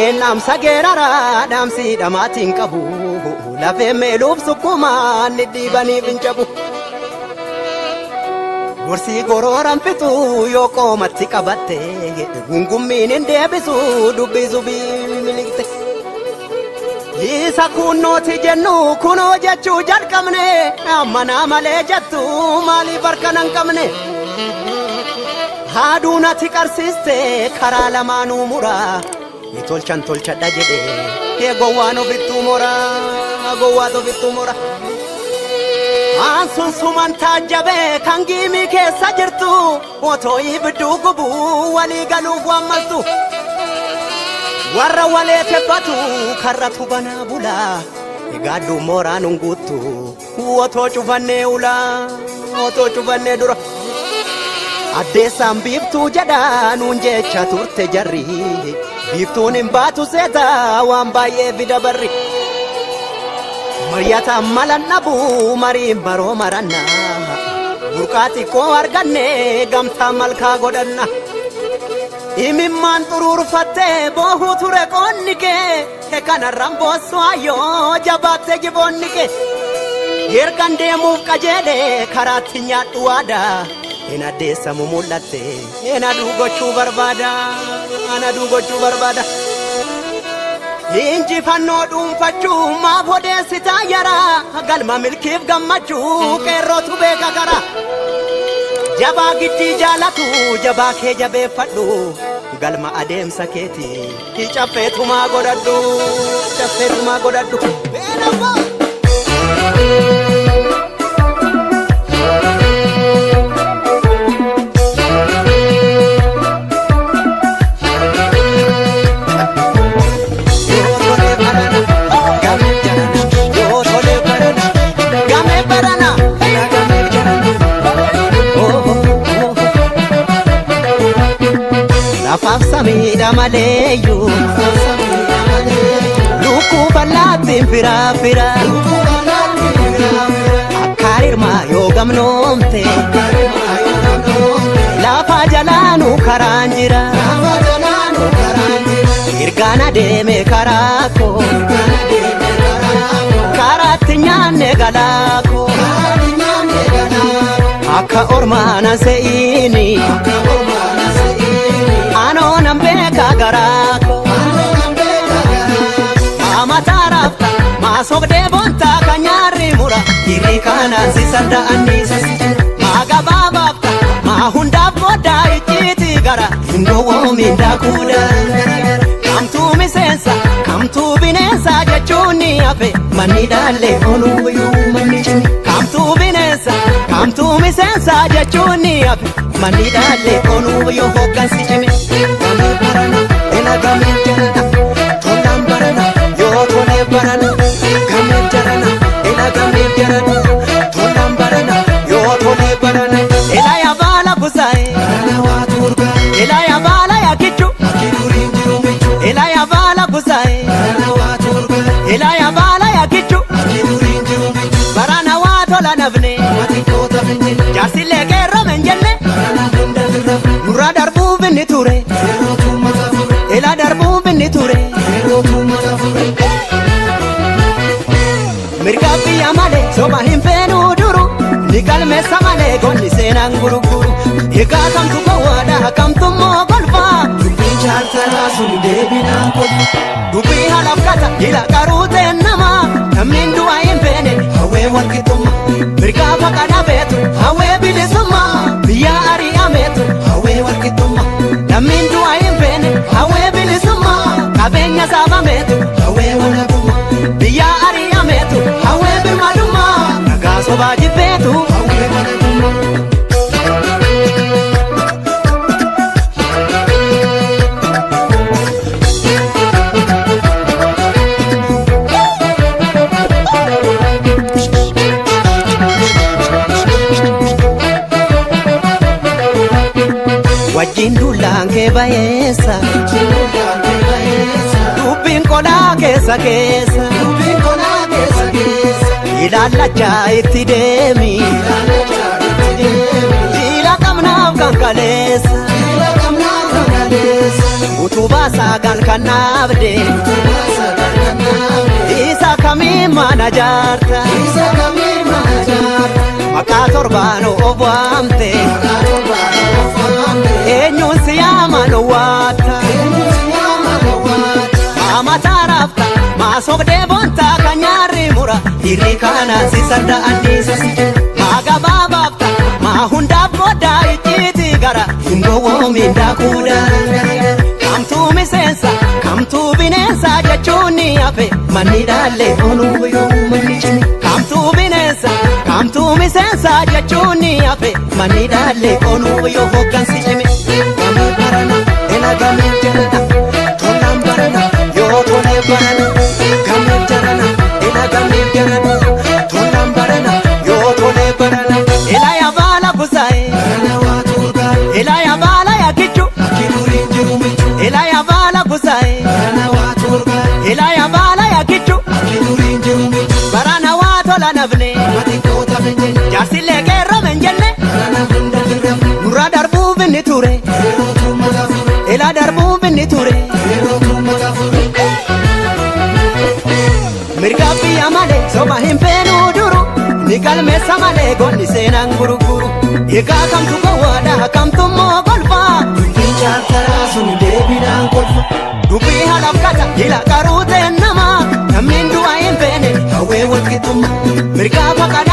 enam sagerara damsi damatin qabu lafe meluf sukuma nidibani binjabu Gorsi gororan fitu yoko matti qabatte gungummin deebisu dubbisu milikte Isa kunnoti jennu kuno jechu jalqabne amana male jettu mali barkanan qabne Haduna tikarsiste kara lamanu mura Itolchan tolchadha jedhe gowwaano bittumora gowwaato bittumora Ansun suman taajjabe kan giimii keessa jirtu otoo ibiddu gubu walii galuuf waammaltu warra walee tebbatu karratu banaa bula egaaddu mooraan hunguuttu otoo cufannee ula otoo cufannee dura Addeessaan biiftuu jedha nuun jecha turte jarri biiftuun hin baatu seeta waan baay'ee fida barri Mariyata malan nabu mariin baroo maranna burqaati koo arganne gamtaa malkaa godhanna Imimmaan xuruurfatte boohuu ture qoonni kee kanarraan boossu ayyoo jabaatte jiboonni kee Ergan deemuuf qajeele karaatti nyaadhu waada Ena deessamu mul'atte ena duugochuu barbaada ana duugochuu barbaada Injifannoo dhuunfachuu maaf odeessitaa yara galma milkiif gammachuu qeerrootu beeka gara Jabaa giddii jaalatu jabaa kee jabeeffadhu galma adeemsa keeti caffeetumaa godhadhu caffeetumaa godhadhu Afaf samida maleyu Luku balatin fira fira Akarir ma yogam nomte Lafa jalanu karanjira Irgana deme karako Karati nyane galako Akka ormana seini Ano nambeka garako Amatarafta masogde bonta kanyari mura Irikana sisada anisa Magababafta mahunda boda ichiti gara Indo wominda kuda Kamtu misensa kamtu binensa jechuni afe Mani dale onuyu mani chini Kamtu binensa kamtu misensa jechuni afe Mani dale onuyu hokansi chini Game barana ela game jarana Tolam barana yo tole barana Game jarana ela game jarana Tolam barana yo tole barana Ela ya bala kusai barana waturga Ela ya bala ya kichu akidurin jirumichu Ela ya bala kusai barana waturga Ela ya bala ya kichu akidurin jirumichu Barana watola navne watikota benjene Jarsile kerro menjene barana bunda virrafne Nurra darbu binni ture Ela darbu binni ture Mirgabi amale soba hinfenu duru Nikal mesa male gonni senan guru guru Eka kamtu kawada kamtu mo golfa Dubi chartara sun debina kolfa Dubi halaf kata ila karute nama Namin dua hinfene hawe wakituma Mirgaba kada betu hawe bilisuma Biya ari ametu hawe wakituma Namin dua hinfene hawe bilisuma Kabenya saba metu hawe wanaguma Biya ari ametu hawe bimaduma Nagaso baji betu hawe wanaguma Wajin dulang ke bayesa Dubin kola kesa kesa Dubin kola kesa kesa Ilala jai demi Jila kamna kankalesa Jila kamna kankalesa Utuba sagal kanabde isa kami mana jarta maka torbano obwamte enyun siyama no wata ama tarafta masogde bonta kanyari mura irikana sisarda anisa magababafta mahunda boda ichiti gara ingowo minda kuda kamtu misensa kamtu binensa jachuni ape manidale onu yo manichini kamtu binensa kamtu misensa jachuni ape manidale onu yo hokansi chimi kami parana ela kami jarana tolam parana yo tole parana kami jarana ela kami jarana tolam parana yo tole parana ela ya bala kusai ela ya bala ya kichu ela ya bala kusai ela ya bala ya kichu barana wato la navne jasile gerro menjenne nura darbu binni ture ela darbu binni ture mirgabi amale soba himpenu duru nigal mesamale gonni senan guruguru eka kam tu kawada kam tu mo golfa dinja tarasun debinan golfa dubi halaf kata ila karute nama namindu ayempene awe wakitum mirga pakade